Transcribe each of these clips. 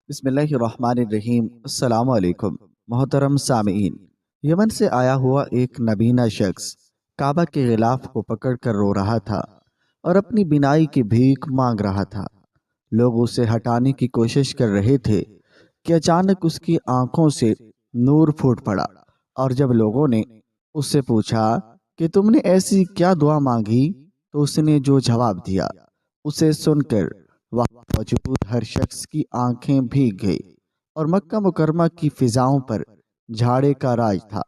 بسم اللہ الرحمن الرحیم۔ السلام علیکم محترم سامعین۔ یمن سے آیا ہوا ایک نبینا شخص کعبہ کے غلاف کو پکڑ کر رو رہا تھا اور اپنی بینائی کی بھیک مانگ رہا تھا۔ لوگ اسے ہٹانے کی کوشش کر رہے تھے کہ اچانک اس کی آنکھوں سے نور پھوٹ پڑا، اور جب لوگوں نے اس سے پوچھا کہ تم نے ایسی کیا دعا مانگی تو اس نے جو جواب دیا اسے سن کر وہاں موجود ہر شخص کی آنکھیں بھیگ گئی، اور مکہ مکرمہ کی فضاؤں پر جھاڑے کا راج تھا،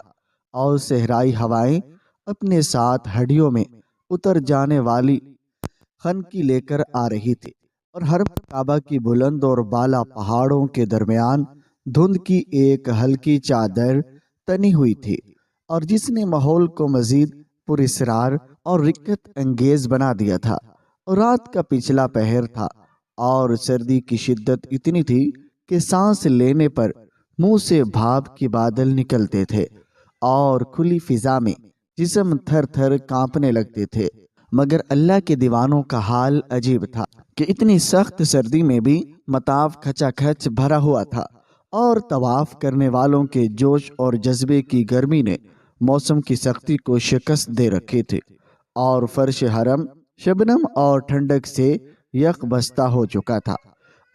اور صحرائی ہوائیں اپنے ساتھ ہڈیوں میں اتر جانے والی خنکی لے کر آ رہی تھی، اور حرم کعبہ کی بلند اور بالا پہاڑوں کے درمیان دھند کی ایک ہلکی چادر تنی ہوئی تھی، اور جس نے ماحول کو مزید پراسرار اور رکت انگیز بنا دیا تھا۔ اور رات کا پچھلا پہر تھا، اور سردی کی شدت اتنی تھی کہ سانس لینے پر منہ سے بھاپ کے بادل نکلتے تھے، اور کھلی فضا میں جسم تھر تھر کانپنے لگتے تھے۔ مگر اللہ کے دیوانوں کا حال عجیب تھا کہ اتنی سخت سردی میں بھی مطاف کھچا کھچ بھرا ہوا تھا، اور طواف کرنے والوں کے جوش اور جذبے کی گرمی نے موسم کی سختی کو شکست دے رکھے تھے، اور فرش حرم شبنم اور ٹھنڈک سے یک بستہ ہو چکا تھا،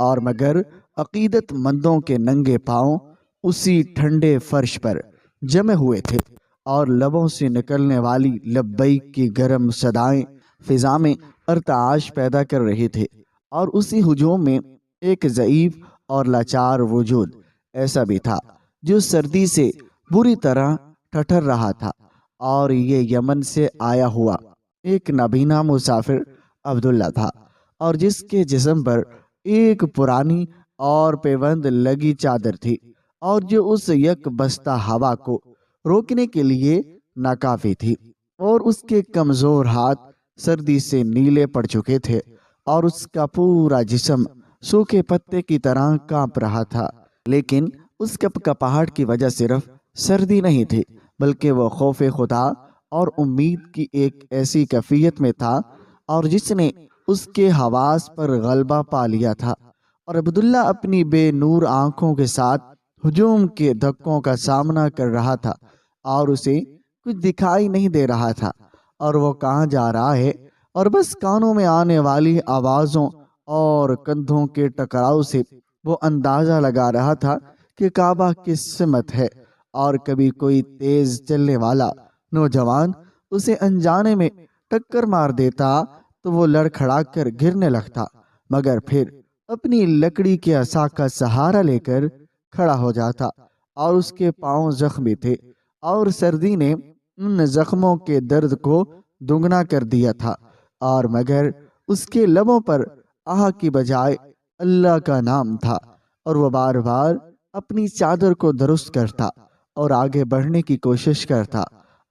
اور مگر عقیدت مندوں کے ننگے پاؤں اسی ٹھنڈے فرش پر جمے ہوئے تھے، اور لبوں سے نکلنے والی لبیک کی گرم صدائیں فضا میں ارتعاش پیدا کر رہی تھے، اور اسی ہجوم میں ایک ضعیف اور لاچار وجود ایسا بھی تھا جو سردی سے بری طرح ٹھٹر رہا تھا، اور یہ یمن سے آیا ہوا ایک نابینا مسافر عبداللہ تھا، اور جس کے جسم پر ایک پرانی اور پیوند لگی چادر تھی، اور جو اس یک بستہ ہوا کو روکنے کے لیے ناکافی تھی، اور اس کے کمزور ہاتھ سردی سے نیلے پڑ چکے تھے، اور اس کا پورا جسم سوکھے پتے کی طرح کانپ رہا تھا۔ لیکن اس کپکپاہٹ کی وجہ صرف سردی نہیں تھی، بلکہ وہ خوف خدا اور امید کی ایک ایسی کیفیت میں تھا، اور جس نے اس کے حواس پر غلبہ پا لیا تھا، اور عبداللہ اپنی بے نور آنکھوں کے ساتھ ہجوم کے دھکوں کا سامنا کر رہا تھا، اور اسے کچھ دکھائی نہیں دے رہا تھا، اور وہ کہاں جا رہا ہے، اور بس کانوں میں آنے والی آوازوں اور کندھوں کے ٹکراؤ سے وہ اندازہ لگا رہا تھا کہ کعبہ کس سمت ہے، اور کبھی کوئی تیز چلنے والا نوجوان اسے انجانے میں ٹکر مار دیتا تو وہ لڑکھڑا کر گرنے لگتا، مگر پھر اپنی لکڑی کے عصا کا سہارا لے کر کھڑا ہو جاتا، اور اس کے پاؤں زخمی تھے، اور سردی نے ان زخموں کے درد کو دگنا کر دیا تھا، اور مگر اس کے لبوں پر آہ کی بجائے اللہ کا نام تھا، اور وہ بار بار اپنی چادر کو درست کرتا اور آگے بڑھنے کی کوشش کرتا،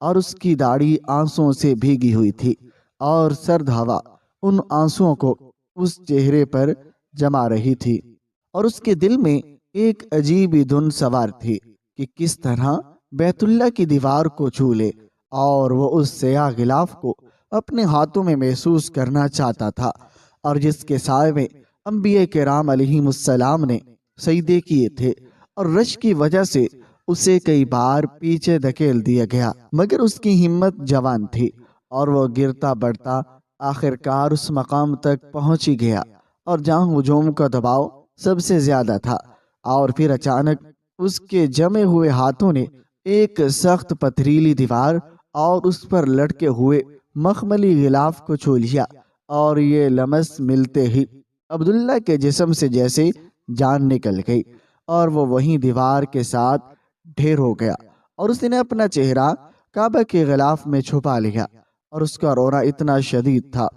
اور اس کی داڑھی آنسوؤں سے بھیگی ہوئی تھی، اور سرد ہوا ان آنسوؤں کو اس چہرے پر جما رہی تھی، اور اس کے دل میں ایک عجیب دھن سوار تھی کہ کس طرح بیت اللہ کی دیوار کو چھو لے، اور وہ اس سیاہ غلاف کو اپنے ہاتھوں میں محسوس کرنا چاہتا تھا، اور جس کے سائے میں انبیاء کرام علیہم السلام نے سجدے کیے تھے، اور رش کی وجہ سے اسے کئی بار پیچھے دھکیل دیا گیا، مگر اس کی ہمت جوان تھی، اور وہ گرتا بڑھتا آخرکار اس مقام تک پہنچ ہی گیا، اور جہاں ہجوم کا دباؤ سب سے زیادہ تھا، اور پھر اچانک اس کے جمے ہوئے ہاتھوں نے ایک سخت پتھریلی دیوار اور اس پر لٹکے ہوئے مخملی غلاف کو چھو لیا، اور یہ لمس ملتے ہی عبداللہ کے جسم سے جیسے جان نکل گئی، اور وہ وہیں دیوار کے ساتھ ڈھیر ہو گیا، اور اس نے اپنا چہرہ کعبہ کے غلاف میں چھپا لیا، اور اس کا رونا اتنا شدید تھا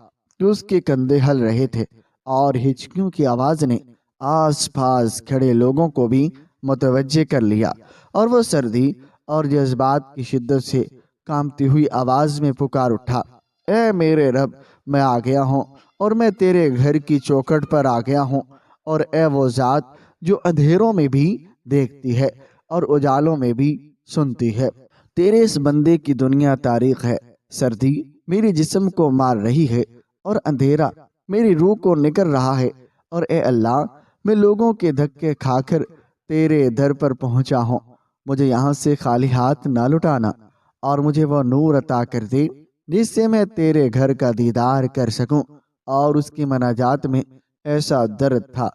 کہ اس کے کندھے ہل رہے تھے، اور ہچکیوں کی آواز نے آس پاس کھڑے لوگوں کو بھی متوجہ کر لیا، اور وہ سردی اور جذبات کی شدت سے کانپتی ہوئی آواز میں پکار اٹھا، اے میرے رب، میں آ گیا ہوں، اور میں تیرے گھر کی چوکھٹ پر آ گیا ہوں، اور اے وہ ذات جو اندھیروں میں بھی دیکھتی ہے اور اجالوں میں بھی سنتی ہے، تیرے اس بندے کی دنیا تاریخ ہے، سردی میرے جسم کو مار رہی ہے، اور اندھیرا میری روح کو نکل رہا ہے، اور اے اللہ، میں لوگوں کے دھکے کھا کر تیرے در پر پہنچا ہوں، مجھے یہاں سے خالی ہاتھ نہ لٹانا، اور مجھے وہ نور عطا کر دے جس سے میں تیرے گھر کا دیدار کر سکوں۔ اور اس کی مناجات میں ایسا درد تھا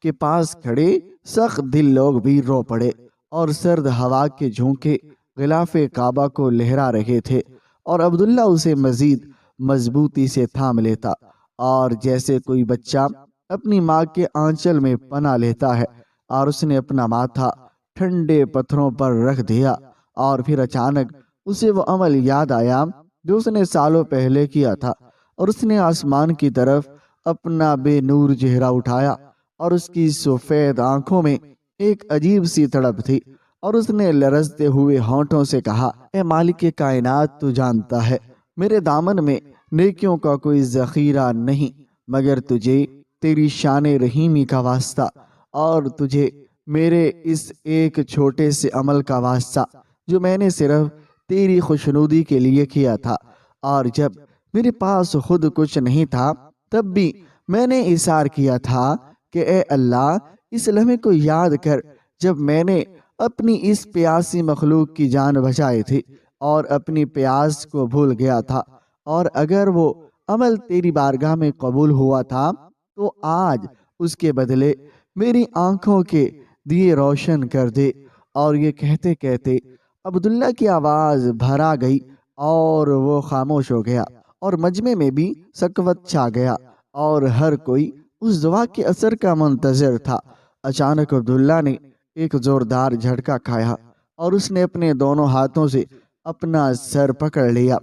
کہ پاس کھڑے سخت دل لوگ بھی رو پڑے، اور سرد ہوا کے جھونکے غلاف کعبہ کو لہرا رہے تھے، اور عبداللہ اسے مزید مضبوطی سے تھام لیتا، اور جیسے کوئی بچہ اپنی ماں کے آنچل میں پناہ لیتا ہے، اور اس نے اپنا ماتھا ٹھنڈے پتھروں پر رکھ دیا، اور پھر اچانک اسے وہ عمل یاد آیا جو اس نے سالوں پہلے کیا تھا، اور اس نے آسمان کی طرف اپنا بے نور چہرہ اٹھایا، اور اس کی سفید آنکھوں میں ایک عجیب سی تڑپ تھی، اور اس نے لرزتے ہوئے ہونٹوں سے کہا، اے مالک کائنات، تو جانتا ہے میرے دامن میں نیکیوں کا کوئی ذخیرہ نہیں مگر تجھے تیری شان رحیمی کا واسطہ، اور تجھے میرے اس ایک چھوٹے سے عمل کا واسطہ جو میں نے صرف تیری خوشنودی کے لیے کیا تھا، اور جب میرے پاس خود کچھ نہیں تھا تب بھی میں نے اصرار کیا تھا کہ اے اللہ، اس لمحے کو یاد کر جب میں نے اپنی اس پیاسی مخلوق کی جان بچائی تھی اور اپنی پیاس کو بھول گیا تھا، اور اگر وہ عمل تیری بارگاہ میں قبول ہوا تھا تو آج اس کے بدلے میری آنکھوں کے دیے روشن کر دے۔ اور یہ کہتے کہتے عبداللہ کی آواز بھرا گئی اور وہ خاموش ہو گیا، اور مجمع میں بھی سکوت چھا گیا، اور ہر کوئی اس دعا کے اثر کا منتظر تھا۔ اچانک عبداللہ نے ایک زوردار جھٹکا کھایا، اور اس نے اپنے دونوں ہاتھوں سے اپنا سر پکڑ لیا،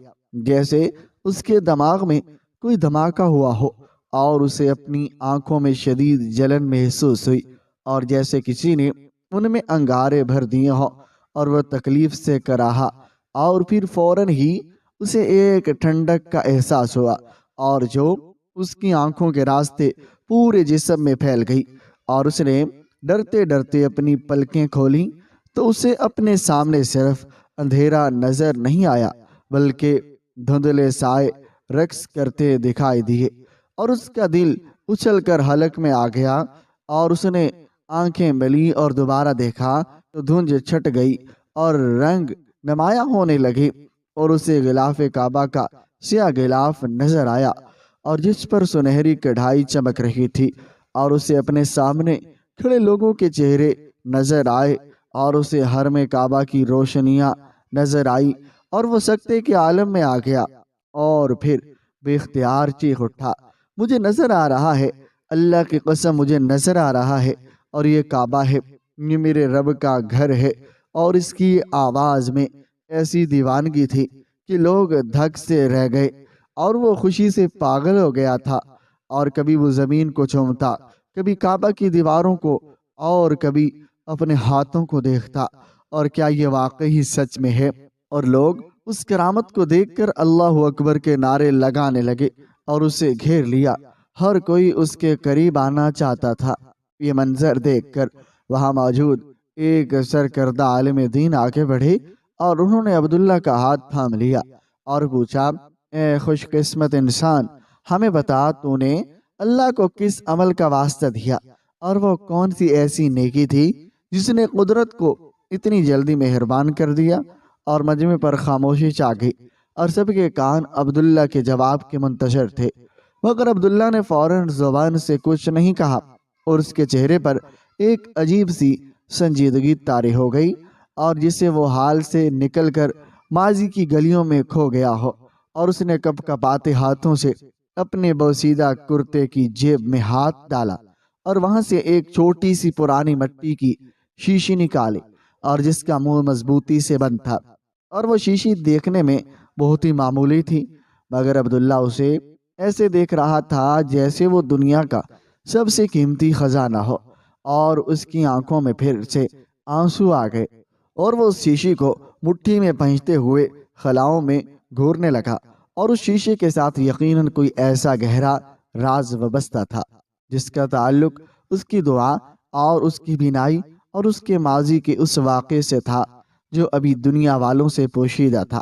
جیسے اس کے دماغ میں کوئی دھماکہ ہوا ہو، اور اسے اپنی آنکھوں میں شدید جلن محسوس ہوئی، اور جیسے کسی نے ان میں انگارے بھر دیے ہوں، اور وہ تکلیف سے کراہا، اور پھر فوراً ہی اسے ایک ٹھنڈک کا احساس ہوا، اور جو اس کی آنکھوں کے راستے پورے جسم میں پھیل گئی، اور اس نے ڈرتے ڈرتے اپنی پلکیں کھولیں تو اسے اپنے سامنے صرف اندھیرا نظر نہیں آیا بلکہ دھندلے سائے رقص کرتے دکھائی دیے، اور اس کا دل اچھل کر حلق میں آ گیا، اور اس نے آنکھیں ملی اور دوبارہ دیکھا تو دھند چھٹ گئی اور رنگ نمایاں ہونے لگے، اور اسے غلاف کعبہ کا سیاہ غلاف نظر آیا، اور جس پر سنہری کڑھائی چمک رہی تھی، اور اسے اپنے سامنے کھڑے لوگوں کے چہرے نظر آئے، اور اسے حرم کعبہ کی روشنیاں نظر آئی، اور وہ سکتے کے عالم میں آ گیا، اور پھر بے اختیار چیخ اٹھا، مجھے نظر آ رہا ہے، اللہ کی قسم مجھے نظر آ رہا ہے، اور یہ کعبہ ہے، یہ میرے رب کا گھر ہے۔ اور اس کی آواز میں ایسی دیوانگی تھی کہ لوگ دھک سے رہ گئے، اور وہ خوشی سے پاگل ہو گیا تھا، اور کبھی وہ زمین کو چومتا، کبھی کعبہ کی دیواروں کو، اور کبھی اپنے ہاتھوں کو دیکھتا، اور کیا یہ واقعی سچ میں ہے؟ اور لوگ اس کرامت کو دیکھ کر اللہ اکبر کے نعرے لگانے لگے اور اسے گھیر لیا، ہر کوئی اس کے قریب آنا چاہتا تھا۔ یہ منظر دیکھ کر وہاں موجود ایک سرکردہ عالم دین آگے بڑھے، اور انہوں نے عبداللہ کا ہاتھ تھام لیا اور پوچھا، اے خوش قسمت انسان، ہمیں بتا تو نے اللہ کو کس عمل کا واسطہ دیا، اور وہ کون سی ایسی نیکی تھی جس نے قدرت کو اتنی جلدی مہربان کر دیا؟ اور مجمع پر خاموشی چھا گئی، اور سب کے کان عبداللہ کے جواب کے منتظر تھے، مگر عبداللہ نے فوراً زبان سے کچھ نہیں کہا، اور اس کے چہرے پر ایک عجیب سی سنجیدگی طاری ہو گئی، اور جسے وہ حال سے نکل کر ماضی کی گلیوں میں کھو گیا ہو، اور اس نے کپ کپاتے ہاتھوں سے اپنے بوسیدہ کرتے کی جیب میں ہاتھ ڈالا، اور وہاں سے ایک چھوٹی سی پرانی مٹی کی شیشی نکالی، اور جس کا منہ مضبوطی سے بند تھا، اور وہ شیشی دیکھنے میں بہت ہی معمولی تھی، مگر عبداللہ اسے ایسے دیکھ رہا تھا جیسے وہ دنیا کا سب سے قیمتی خزانہ ہو، اور اس کی آنکھوں میں پھر سے آنسو آ گئے، اور وہ اس شیشی کو مٹھی میں پہنچتے ہوئے خلاؤں میں گھورنے لگا، اور اس شیشے کے ساتھ یقیناً کوئی ایسا گہرا راز وابستہ تھا جس کا تعلق اس کی دعا اور اس کی بینائی اور اس کے ماضی کے اس واقعے سے تھا جو ابھی دنیا والوں سے پوشیدہ تھا۔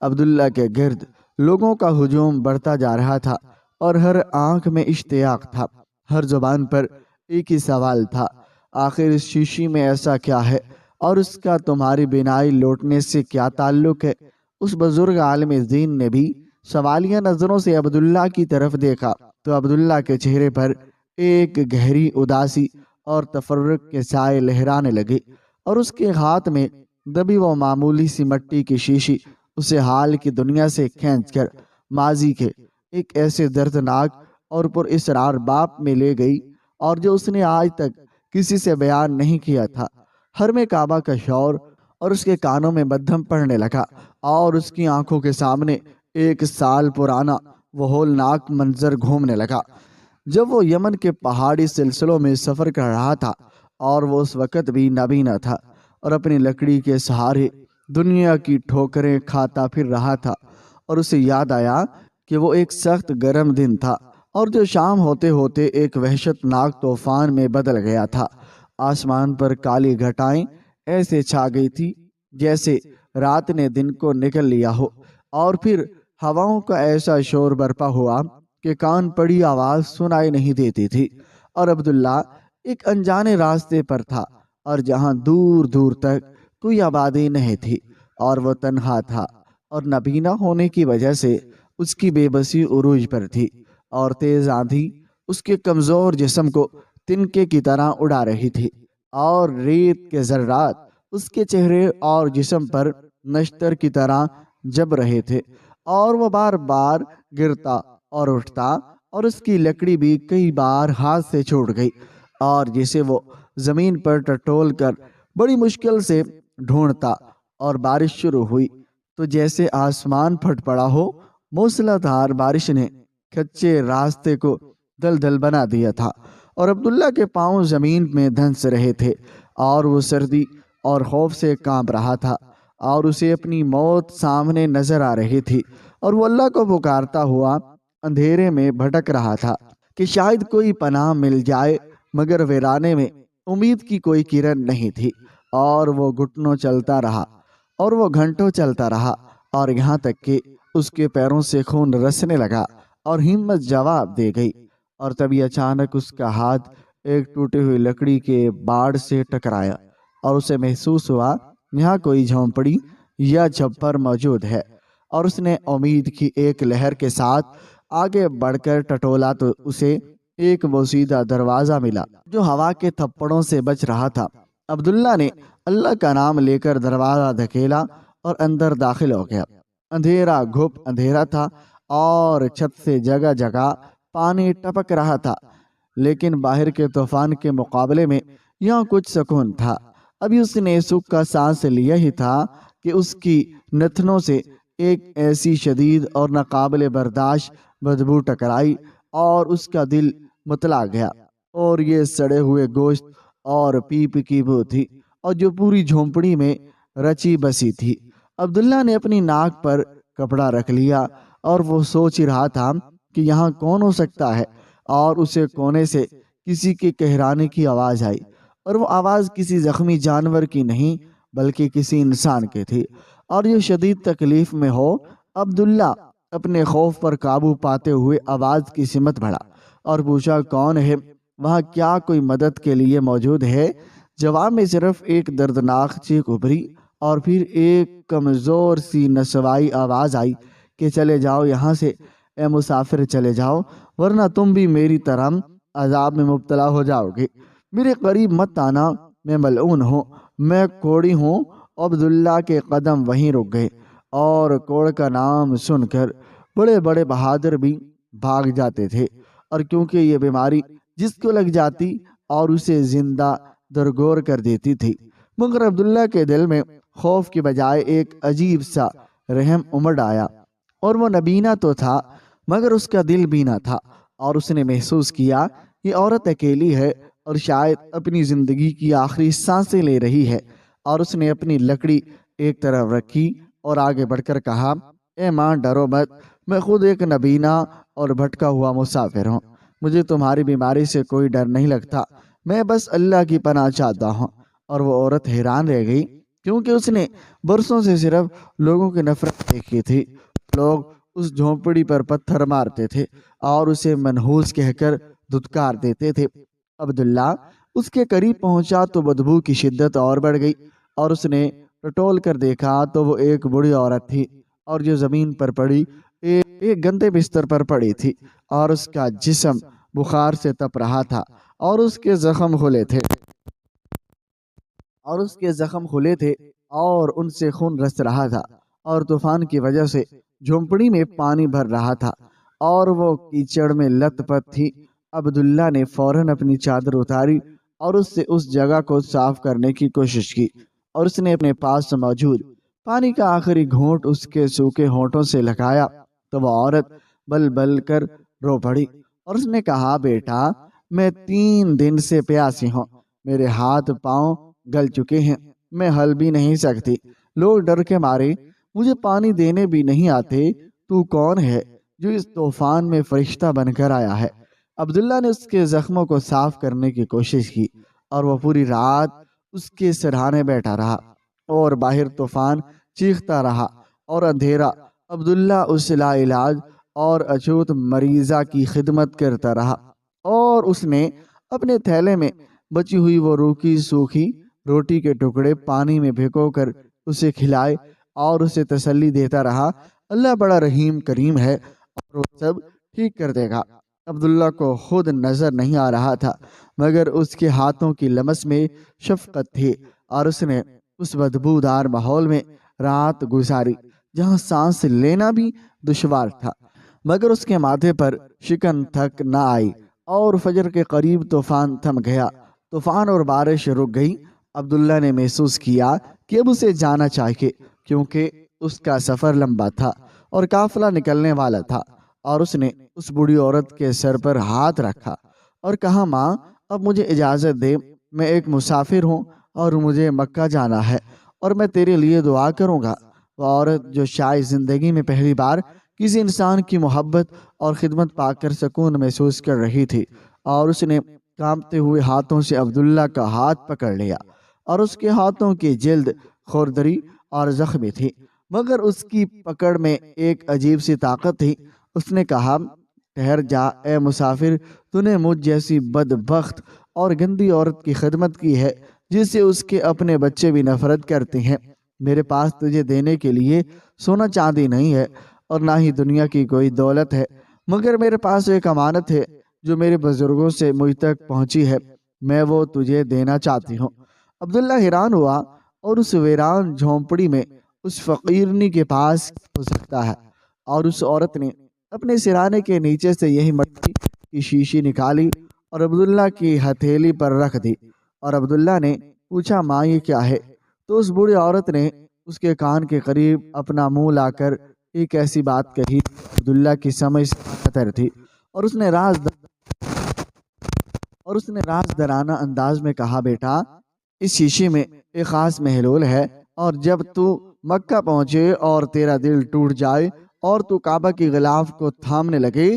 عبداللہ کے گرد لوگوں کا ہجوم بڑھتا جا رہا تھا، اور ہر آنکھ میں اشتیاق تھا، ہر زبان پر ایک ہی سوال تھا، آخر اس شیشی میں ایسا کیا ہے اور اس کا تمہاری بینائی لوٹنے سے کیا تعلق ہے؟ اس بزرگ عالم دین نے بھی سوالیہ نظروں سے عبداللہ کی طرف دیکھا تو عبداللہ کے چہرے پر ایک گہری اداسی اور تفرق کے سائے لہرانے لگے، اور اس کے ہاتھ میں دبی وہ معمولی سی مٹی کی شیشی اسے حال کی دنیا سے کھینچ کر ماضی کے ایک ایسے دردناک اور پر اسرار باپ میں لے گئی، اور جو اس نے آج تک کسی سے بیان نہیں کیا تھا۔ حرم کعبہ کا شور اور اس کے کانوں میں مدھم پڑنے لگا، اور اس کی آنکھوں کے سامنے 1 سال پرانا وہ ہولناک منظر گھومنے لگا جب وہ یمن کے پہاڑی سلسلوں میں سفر کر رہا تھا، اور وہ اس وقت بھی نابینا تھا اور اپنی لکڑی کے سہارے دنیا کی ٹھوکریں کھاتا پھر رہا تھا، اور اسے یاد آیا کہ وہ ایک سخت گرم دن تھا اور جو شام ہوتے ہوتے ایک وحشت ناک طوفان میں بدل گیا تھا۔ آسمان پر کالی گھٹائیں ایسے چھا گئی تھی جیسے رات نے دن کو نکل لیا ہو، اور پھر ہواؤں کا ایسا شور برپا ہوا کہ کان پڑی آواز سنائی نہیں دیتی تھی، اور عبداللہ ایک انجانے راستے پر تھا، اور جہاں دور دور تک کوئی آبادی نہیں تھی، اور وہ تنہا تھا، اور نابینا ہونے کی وجہ سے اس کی بے بسی عروج پر تھی، اور تیز آندھی اس کے کمزور جسم کو تنکے کی طرح اڑا رہی تھی، اور ریت کے ذرات اس کے چہرے اور جسم پر نشتر کی طرح جب رہے تھے، اور وہ بار بار گرتا اور اٹھتا، اور اس کی لکڑی بھی کئی بار ہاتھ سے چھوٹ گئی، اور جسے وہ زمین پر ٹٹول کر بڑی مشکل سے ڈھونڈتا، اور بارش شروع ہوئی تو جیسے آسمان پھٹ پڑا ہو۔ موسلادھار بارش نے کچے راستے کو دلدل بنا دیا تھا، اور عبداللہ کے پاؤں زمین میں دھنس رہے تھے، اور وہ سردی اور خوف سے کانپ رہا تھا، اور اسے اپنی موت سامنے نظر آ رہی تھی، اور وہ اللہ کو پکارتا ہوا اندھیرے میں بھٹک رہا تھا کہ شاید کوئی پناہ مل جائے، مگر ویرانے میں امید کی کوئی کرن نہیں تھی، اور وہ گھٹنوں چلتا رہا، اور وہ گھنٹوں چلتا رہا، اور یہاں تک کہ اس کے پیروں سے خون رسنے لگا اور ہمت جواب دے گئی، اور تبھی اچانک اس کا ہاتھ ایک ٹوٹی ہوئی لکڑی کے باڑ سے ٹکرایا، اور اسے محسوس ہوا یہاں کوئی جھونپڑی یا چھپر موجود ہے، اور اس نے امید کی ایک لہر کے ساتھ آگے بڑھ کر ٹٹولا تو اسے ایک بوسیدہ دروازہ ملا جو ہوا کے تھپڑوں سے بچ رہا تھا۔ عبداللہ نے اللہ کا نام لے کر دروازہ دھکیلا اور اندر داخل ہو گیا۔ اندھیرا گھپ اندھیرا تھا، اور چھت سے جگہ جگہ پانی ٹپک رہا تھا، لیکن باہر کے طوفان کے مقابلے میں یہاں کچھ سکون تھا۔ ابھی اس نے سکھ کا سانس لیا ہی تھا کہ اس کی نتنوں سے ایک ایسی شدید اور ناقابل برداشت بدبو ٹکرائی، اور اس کا دل متلا گیا، اور یہ سڑے ہوئے گوشت اور پیپ کی بو تھی، اور جو پوری جھونپڑی میں رچی بسی تھی۔ عبداللہ نے اپنی ناک پر کپڑا رکھ لیا، اور وہ سوچ ہی رہا تھا کہ یہاں کون ہو سکتا ہے، اور اسے کونے سے کسی کے کہرانے کی آواز آئی، اور وہ آواز کسی زخمی جانور کی نہیں بلکہ کسی انسان کی تھی، اور یہ شدید تکلیف میں ہو۔ عبداللہ اپنے خوف پر قابو پاتے ہوئے آواز کی سمت بڑھا اور پوچھا، کون ہے وہاں؟ کیا کوئی مدد کے لیے موجود ہے؟ جواب میں صرف ایک دردناک چیخ ابھری، اور پھر ایک کمزور سی نسوائی آواز آئی کہ چلے جاؤ یہاں سے، اے مسافر چلے جاؤ، ورنہ تم بھی میری طرح عذاب میں مبتلا ہو جاؤ گے۔ میرے قریب مت آنا، میں ملعون ہوں، میں کوڑی ہوں۔ عبداللہ کے قدم وہیں رک گئے، اور کوڑ کا نام سن کر بڑے بڑے بہادر بھی بھاگ جاتے تھے، اور کیونکہ یہ بیماری جس کو لگ جاتی اور اسے زندہ درگور کر دیتی تھی، مگر عبداللہ کے دل میں خوف کی بجائے ایک عجیب سا رحم امڑ آیا، اور وہ نبینا تو تھا مگر اس کا دل بینا تھا، اور اس نے محسوس کیا یہ عورت اکیلی ہے اور شاید اپنی زندگی کی آخری سانسیں لے رہی ہے، اور اس نے اپنی لکڑی ایک طرف رکھی اور آگے بڑھ کر کہا، اے ماں ڈرو مت، میں خود ایک نبینا اور بھٹکا ہوا مسافر ہوں، مجھے تمہاری بیماری سے کوئی ڈر نہیں لگتا، میں بس اللہ کی پناہ چاہتا ہوں۔ اور وہ عورت حیران رہ گئی، کیونکہ اس نے برسوں سے صرف لوگوں کی نفرت دیکھی تھی۔ لوگ اس جھونپڑی پر پتھر مارتے تھے اور اسے منحوس کہہ کر دھتکار دیتے تھے، عبداللہ اس کے قریب پہنچا تو بدبو کی شدت اور بڑھ گئی، اور اس نے ٹٹول کر دیکھا تو وہ ایک بوڑھی عورت تھی، اور جو زمین پر پڑی ایک گندے بستر پر پڑی تھی، اور اس کا جسم بخار سے تپ رہا تھا، اور اس کے زخم کھلے تھے اور ان سے خون رس رہا تھا، اور طوفان کی وجہ سے جھونپڑی میں پانی بھر رہا تھا اور وہ کیچڑ میں لت پت تھی۔ عبداللہ نے فوراً اپنی چادر اتاری اور اس سے اس جگہ کو صاف کرنے کی کوشش کی، اور اس نے اپنے پاس موجود پانی کا آخری گھونٹ اس کے سوکھے ہونٹوں سے لگایا تو وہ عورت بل بل کر رو پڑی، اور اس نے کہا، بیٹا، میں 3 دن سے پیاسی ہوں، میرے ہاتھ پاؤں گل چکے ہیں، میں ہل بھی نہیں سکتی، لوگ ڈر کے مارے مجھے پانی دینے بھی نہیں آتے، تو کون ہے جو اس طوفان میں فرشتہ بن کر آیا ہے؟ عبداللہ نے اس کے زخموں کو صاف کرنے کی کوشش کی، اور وہ پوری رات اس کے سرہانے بیٹھا رہا، اور باہر طوفان چیختا رہا اور اندھیرا۔ عبداللہ اس لا علاج اور اچوت مریضہ کی خدمت کرتا رہا، اور اس نے اپنے تھیلے میں بچی ہوئی وہ روکھی سوکھی روٹی کے ٹکڑے پانی میں بھگو کر اسے کھلائے اور اسے تسلی دیتا رہا، اللہ بڑا رحیم کریم ہے اور وہ سب ٹھیک کر دے گا۔ عبداللہ کو خود نظر نہیں آ رہا تھا، مگر اس کے ہاتھوں کی لمس میں شفقت تھی، اور اس نے اس بدبودار ماحول میں رات گزاری جہاں سانس لینا بھی دشوار تھا، مگر اس کے ماتھے پر شکن تھک نہ آئی، اور فجر کے قریب طوفان تھم گیا، طوفان اور بارش رک گئی۔ عبداللہ نے محسوس کیا کہ اب اسے جانا چاہیے، کیونکہ اس کا سفر لمبا تھا اور قافلہ نکلنے والا تھا، اور اس نے اس بوڑھی عورت کے سر پر ہاتھ رکھا اور کہا، ماں، اب مجھے اجازت دے، میں ایک مسافر ہوں اور مجھے مکہ جانا ہے، اور میں تیرے لیے دعا کروں گا۔ وہ عورت جو شاید زندگی میں پہلی بار کسی انسان کی محبت اور خدمت پا کر سکون محسوس کر رہی تھی، اور اس نے کانپتے ہوئے ہاتھوں سے عبداللہ کا ہاتھ پکڑ لیا، اور اس کے ہاتھوں کی جلد خوردری اور زخمی تھی، مگر اس کی پکڑ میں ایک عجیب سی طاقت تھی۔ اس نے کہا، ٹھہر جا اے مسافر، تو نے مجھ جیسی بدبخت اور گندی عورت کی خدمت کی ہے جس سے اس کے اپنے بچے بھی نفرت کرتے ہیں۔ میرے پاس تجھے دینے کے لیے سونا چاندی نہیں ہے اور نہ ہی دنیا کی کوئی دولت ہے، مگر میرے پاس ایک امانت ہے جو میرے بزرگوں سے مجھ تک پہنچی ہے، میں وہ تجھے دینا چاہتی ہوں۔ عبداللہ حیران ہوا، اور اس ویران جھونپڑی میں اس فقیرنی کے پاس ہو سکتا ہے، اور اس عورت نے اپنے سرانے کے نیچے سے یہی مٹی کی شیشی نکالی اور عبداللہ کی ہتھیلی پر رکھ دی، اور عبداللہ نے پوچھا، ماں، یہ کیا ہے؟ تو اس بوڑھی عورت نے اس کے کان کے قریب اپنا منہ لا کر ایک ایسی بات کہی عبداللہ کی سمجھ سے خطر تھی، اور اس نے راز درانہ انداز میں کہا، بیٹا، اس شیشے میں ایک خاص محلول ہے، اور جب تو مکہ پہنچے اور تیرا دل ٹوٹ جائے اور تو کعبہ کی غلاف کو تھامنے لگے،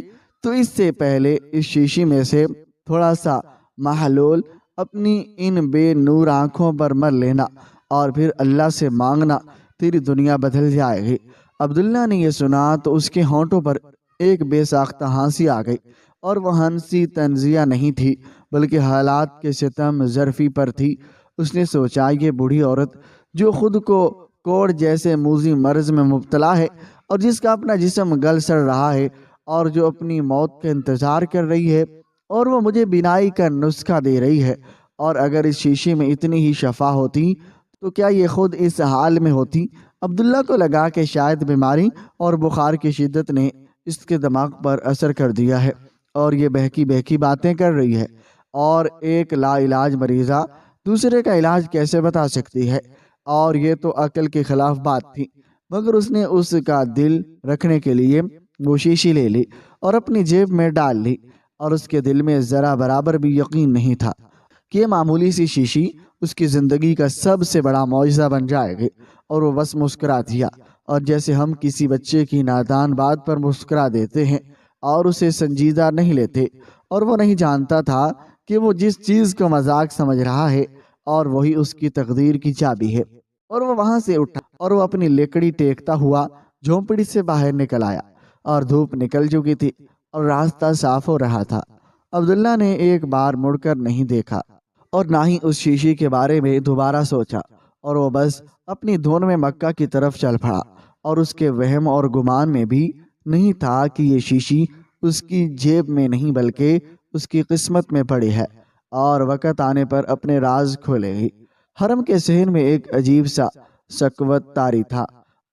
تو اس سے پہلے اس شیشے میں سے تھوڑا سا محلول اپنی ان بے نور آنکھوں پر مر لینا، اور پھر اللہ سے مانگنا، تیری دنیا بدل جائے گی۔ عبداللہ نے یہ سنا تو اس کے ہونٹوں پر ایک بے ساختہ ہنسی آ گئی، اور وہ ہنسی طنزیہ نہیں تھی بلکہ حالات کے ستم ظرفی پر تھی۔ اس نے سوچا، یہ بوڑھی عورت جو خود کو کوڑ جیسے موذی مرض میں مبتلا ہے اور جس کا اپنا جسم گل سڑ رہا ہے اور جو اپنی موت کا انتظار کر رہی ہے، اور وہ مجھے بینائی کا نسخہ دے رہی ہے، اور اگر اس شیشے میں اتنی ہی شفا ہوتی تو کیا یہ خود اس حال میں ہوتی؟ عبداللہ کو لگا کہ شاید بیماری اور بخار کی شدت نے اس کے دماغ پر اثر کر دیا ہے اور یہ بہکی بہکی باتیں کر رہی ہے، اور ایک لا علاج مریضہ دوسرے کا علاج کیسے بتا سکتی ہے؟ اور یہ تو عقل کے خلاف بات تھی، مگر اس نے اس کا دل رکھنے کے لیے وہ شیشی لے لی اور اپنی جیب میں ڈال لی، اور اس کے دل میں ذرا برابر بھی یقین نہیں تھا کہ یہ معمولی سی شیشی اس کی زندگی کا سب سے بڑا معجزہ بن جائے گی، اور وہ بس مسکرا دیا، اور جیسے ہم کسی بچے کی نادان بات پر مسکرا دیتے ہیں اور اسے سنجیدہ نہیں لیتے، اور وہ نہیں جانتا تھا کہ وہ جس چیز کو مذاق سمجھ رہا ہے اور وہی اس کی تقدیر کی چابی ہے۔ اور وہ وہاں سے اٹھا اور وہ اپنی لیکڑی ٹیکتا ہوا جھونپڑی سے باہر نکل آیا، اور دھوپ نکل چکی تھی اور راستہ صاف ہو رہا تھا، عبداللہ نے ایک بار مڑ کر نہیں دیکھا اور نہ ہی اس شیشی کے بارے میں دوبارہ سوچا، اور وہ بس اپنی دھن میں مکہ کی طرف چل پڑا، اور اس کے وہم اور گمان میں بھی نہیں تھا کہ یہ شیشی اس کی جیب میں نہیں بلکہ اس کی قسمت میں پڑی ہے اور وقت آنے پر اپنے راز کھولے گی۔ حرم کے صحن میں ایک عجیب سا سکوت طاری تھا،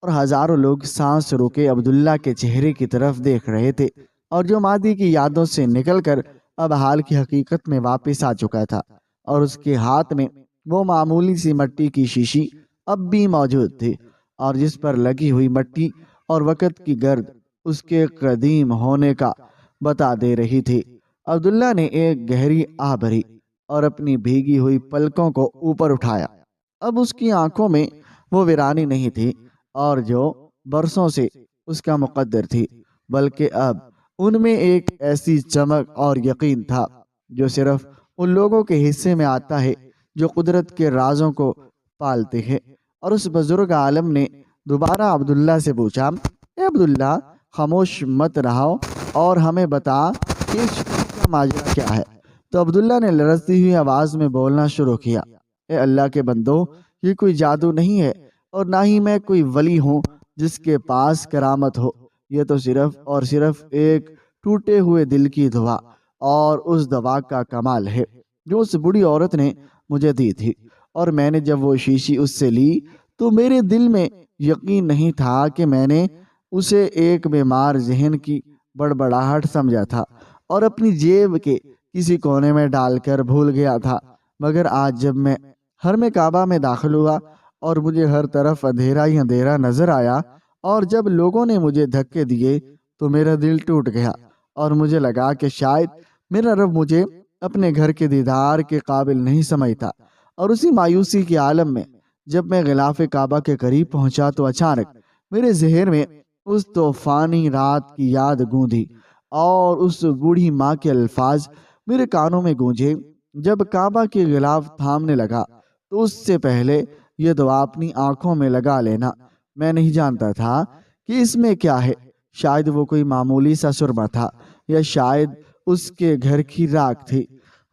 اور ہزاروں لوگ سانس روکے عبداللہ کے چہرے کی طرف دیکھ رہے تھے، اور جو ماضی کی یادوں سے نکل کر اب حال کی حقیقت میں واپس آ چکا تھا، اور اس کے ہاتھ میں وہ معمولی سی مٹی کی شیشی اب بھی موجود تھی، اور جس پر لگی ہوئی مٹی اور وقت کی گرد اس کے قدیم ہونے کا بتا دے رہی تھی۔ عبداللہ نے ایک گہری آہ بھری اور اپنی بھیگی ہوئی پلکوں کو اوپر اٹھایا۔ اب اس کی آنکھوں میں وہ ویرانی نہیں تھی اور جو برسوں سے اس کا مقدر تھی، بلکہ اب ان میں ایک ایسی چمک اور یقین تھا جو صرف ان لوگوں کے حصے میں آتا ہے جو قدرت کے رازوں کو پالتے ہیں۔ اور اس بزرگ عالم نے دوبارہ عبداللہ سے پوچھا، اے عبداللہ، خاموش مت رہو اور ہمیں بتا کہ اس شخص کا ماجرا کیا ہے۔ تو عبداللہ نے لرزتی ہوئی آواز میں بولنا شروع کیا، اے اللہ کے بندو، یہ کوئی جادو نہیں ہے اور نہ ہی میں کوئی ولی ہوں جس کے پاس کرامت ہو۔ یہ تو صرف اور صرف ایک ٹوٹے ہوئے دل کی دعا اور اس دوا کا کمال ہے جو اس بڑی عورت نے مجھے دی تھی، اور میں نے جب وہ شیشی اس سے لی تو میرے دل میں یقین نہیں تھا کہ میں نے اسے ایک بیمار ذہن کی بڑبڑاہٹ سمجھا تھا اور اپنی جیب کے کسی کونے میں ڈال کر بھول گیا تھا، مگر آج جب میں حرم کعبہ میں داخل ہوا اور مجھے ہر طرف اندھیرا ہی اندھیرا نظر آیا، اور جب لوگوں نے مجھے دھکے دیے تو میرا دل ٹوٹ گیا، اور مجھے لگا کہ شاید میرا رب مجھے اپنے گھر کے دیدار کے قابل نہیں سمجھتا۔ اور اسی مایوسی کے عالم میں جب میں غلاف کعبہ کے قریب پہنچا تو اچانک میرے ذہن میں اس طوفانی رات کی یاد گونجی، اور اس بوڑھی ماں کے الفاظ میرے کانوں میں گونجے، جب کعبہ کے غلاف تھامنے لگا تو اس سے پہلے یہ دعا اپنی آنکھوں میں لگا لینا۔ میں نہیں جانتا تھا کہ اس میں کیا ہے، شاید وہ کوئی معمولی سا سرما تھا یا شاید اس کے گھر کی راکھ تھی،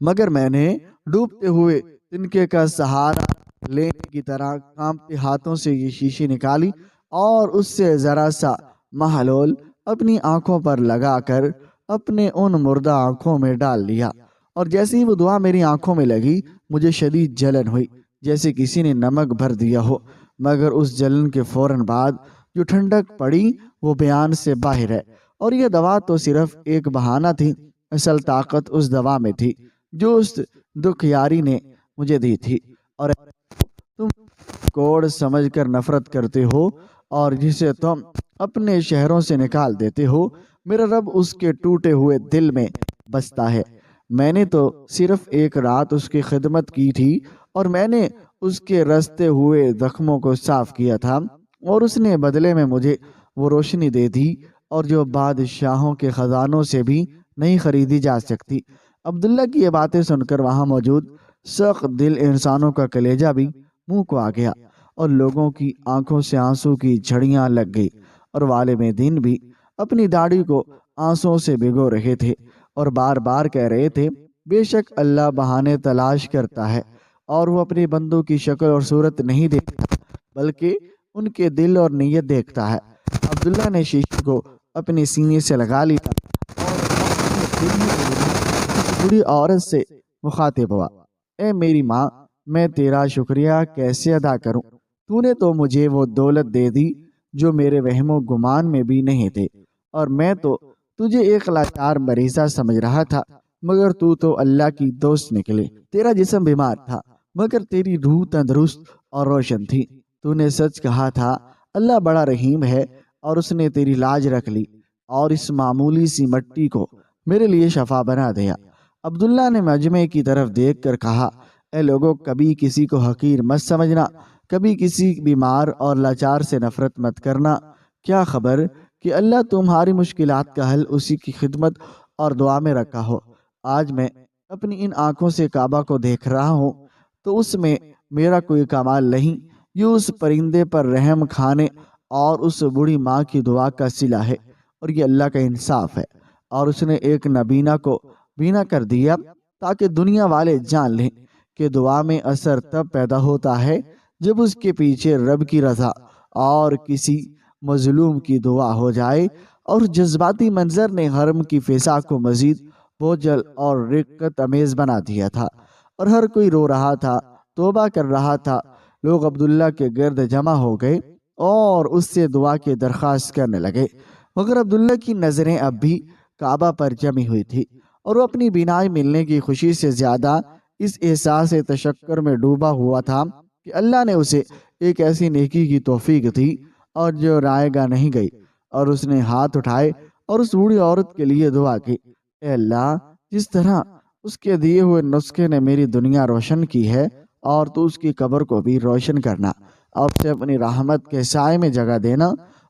مگر میں نے ڈوبتے ہوئے تنکے کا سہارا لینے کی طرح کانپتے ہاتھوں سے یہ شیشی نکالی اور اس سے ذرا سا محلول اپنی آنکھوں پر لگا کر اپنے ان مردہ آنکھوں میں ڈال لیا، اور جیسے ہی وہ دعا میری آنکھوں میں لگی مجھے شدید جلن ہوئی، جیسے کسی نے نمک بھر دیا ہو، مگر اس جلن کے فوراً بعد جو ٹھنڈک پڑی وہ بیان سے باہر ہے۔ اور یہ دوا تو صرف ایک بہانہ تھی، اصل طاقت اس دوا میں تھی جو اس دکھیاری نے مجھے دی تھی، اور تم کوڑ سمجھ کر نفرت کرتے ہو اور جسے تم اپنے شہروں سے نکال دیتے ہو، میرا رب اس کے ٹوٹے ہوئے دل میں بستا ہے۔ میں نے تو صرف ایک رات اس کی خدمت کی تھی، اور میں نے اس کے رستے ہوئے زخموں کو صاف کیا تھا، اور اس نے بدلے میں مجھے وہ روشنی دے دی اور جو بادشاہوں کے خزانوں سے بھی نہیں خریدی جا سکتی۔ عبداللہ کی یہ باتیں سن کر وہاں موجود سخت دل انسانوں کا کلیجہ بھی منہ کو آ گیا، اور لوگوں کی آنکھوں سے آنسو کی جھڑیاں لگ گئی، اور عالم دین بھی اپنی داڑھی کو آنسوں سے بھگو رہے تھے اور بار بار کہہ رہے تھے، بے شک اللہ بہانے تلاش کرتا ہے اور وہ اپنے بندوں کی شکل اور صورت نہیں دیکھتا بلکہ ان کے دل اور نیت دیکھتا ہے۔ عبداللہ نے شیشے کو اپنے سینے سے لگا لیا اور اس بڑی عورت سے مخاطب ہوا، اے میری ماں، میں تیرا شکریہ کیسے ادا کروں؟ تو نے تو مجھے وہ دولت دے دی جو میرے وہم و گمان میں بھی نہیں تھے، اور میں تو تجھے ایک لاچار مریضہ سمجھ رہا تھا، مگر تو اللہ کی دوست نکلے۔ تیرا جسم بیمار تھا مگر تیری روح تندرست اور روشن تھی۔ تو نے سچ کہا تھا، اللہ بڑا رحیم ہے، اور اس نے تیری لاج رکھ لی اور اس معمولی سی مٹی کو میرے لیے شفا بنا دیا۔ عبداللہ نے مجمع کی طرف دیکھ کر کہا، اے لوگوں، کبھی کسی کو حقیر مت سمجھنا، کبھی کسی بیمار اور لاچار سے نفرت مت کرنا۔ کیا خبر کہ اللہ تمہاری مشکلات کا حل اسی کی خدمت اور دعا میں رکھا ہو۔ آج میں اپنی ان آنکھوں سے کعبہ کو دیکھ رہا ہوں تو اس میں میرا کوئی کمال نہیں، یہ اس پرندے پر رحم کھانے اور اس بوڑھی ماں کی دعا کا صلہ ہے، اور یہ اللہ کا انصاف ہے۔ اور اس نے ایک نبینہ کو بینا کر دیا تاکہ دنیا والے جان لیں کہ دعا میں اثر تب پیدا ہوتا ہے جب اس کے پیچھے رب کی رضا اور کسی مظلوم کی دعا ہو جائے۔ اور جذباتی منظر نے حرم کی فضا کو مزید بوجھل اور رقت امیز بنا دیا تھا، اور ہر کوئی رو رہا تھا، توبہ کر رہا تھا۔ لوگ عبداللہ کے گرد جمع ہو گئے اور اس سے دعا کی درخواست کرنے لگے، مگر عبداللہ کی نظریں اب بھی کعبہ پر جمی ہوئی تھی، اور وہ اپنی بینائی ملنے کی خوشی سے زیادہ اس احساس تشکر میں ڈوبا ہوا تھا کہ اللہ نے اسے ایک ایسی نیکی کی توفیق دی اور جو رائے گاہ نہیں گئی۔ اور اس نے ہاتھ اٹھائے اور اس بوڑھی عورت کے لیے دعا کی، اے اللہ، جس طرح اس کے دیے ہوئے نسخے نے میری دنیا روشن کی ہے، اور تو اس کی قبر کو بھی روشن کرنا اور اسے اپنی رحمت کے سائے میں جگہ دینا۔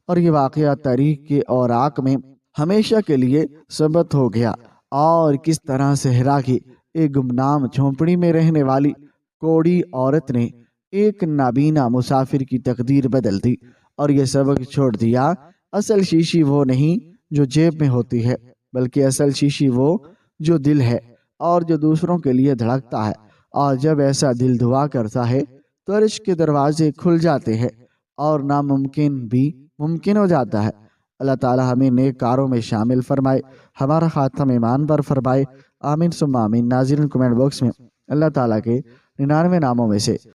اور یہ واقعہ تاریخ کے اوراق میں ہمیشہ کے لیے ثبت ہو گیا، اور کس طرح صحرا کی ایک گمنام جھونپڑی میں رہنے والی کوڑی عورت نے ایک نابینا مسافر کی تقدیر بدل دی، اور یہ سبق چھوڑ دیا، اصل شیشی وہ نہیں جو جیب میں ہوتی ہے، بلکہ اصل شیشی وہ جو دل ہے اور جو دوسروں کے لیے دھڑکتا ہے۔ اور جب ایسا دل دعا کرتا ہے تو عرش کے دروازے کھل جاتے ہیں اور ناممکن بھی ممکن ہو جاتا ہے۔ اللہ تعالی ہمیں نیک کاروں میں شامل فرمائے، ہمارا خاتم ایمان پر فرمائے، آمین ثم آمین۔ ناظرین، کمنٹ باکس میں اللہ تعالیٰ کے 99 ناموں میں سے